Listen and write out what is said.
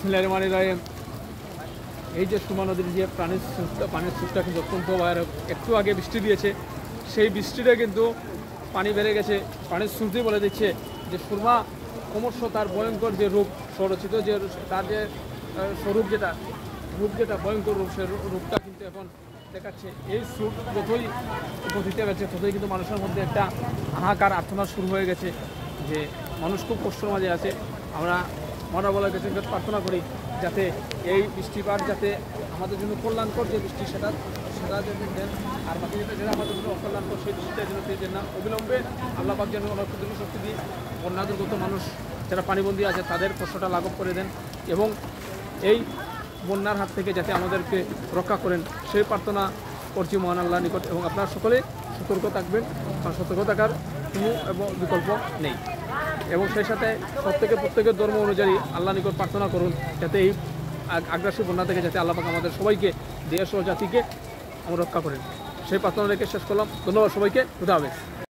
বিসমিল্লাহির রহমানির রহিম। এই যে সুরমা নদীর যে পানির স্রোতটা কিন্তু অত্যন্ত ভয়ানক। একটু আগে বৃষ্টি দিয়েছে, সেই বৃষ্টিটা কিন্তু পানি বেড়ে গেছে। পানির স্রোতই বলে দিচ্ছে যে সুরমা ক্রমশ তার ভয়ঙ্কর যে রূপ সরচিত, যে তার যে স্বরূপ যেটা ভয়ঙ্কর রূপ, সে রূপটা কিন্তু এখন দেখাচ্ছে। এই স্রোত যতই গতিতে গেছে ততই কিন্তু মানুষের মধ্যে একটা হাহাকার আর্তনাদ শুরু হয়ে গেছে, যে মানুষ খুব কষ্টের মাঝে আছে। আমরা মহানবলের কাছে প্রার্থনা করি যাতে এই বৃষ্টিপাত যাতে আমাদের জন্য কল্যাণকর যে বৃষ্টি সেটা যদি দেন, আর বাকি যেটা আমাদের জন্য অকল্যাণকর সেই বৃষ্টিটা যেন পেয়ে না। অবিলম্বে আল্লাহ পাক যেন অনর্থজন্য শক্তি দিয়ে বন্যা দুর্গত মানুষ যারা পানিবন্দী আছে তাদের কষ্টটা লাঘব করে দেন, এবং এই বন্যার হাত থেকে যাতে আমাদেরকে রক্ষা করেন সেই প্রার্থনা করছি মহান আল্লাহর নিকট। এবং আপনারা সকলে সতর্ক থাকবেন, কারণ সতর্ক থাকার কোনো এবং বিকল্প নেই। এবং সেই সাথে প্রত্যেকের ধর্ম অনুযায়ী আল্লাহর নিকট প্রার্থনা করুন যাতে এই আগ্রাসী বন্যা থেকে যাতে আল্লাহ পাক আমাদের সবাইকে, দেশ ও জাতিকে আমরা রক্ষা করেন। সেই প্রার্থনা রেখে শেষ করলাম। ধন্যবাদ সবাইকে। খুদা হাফেজ।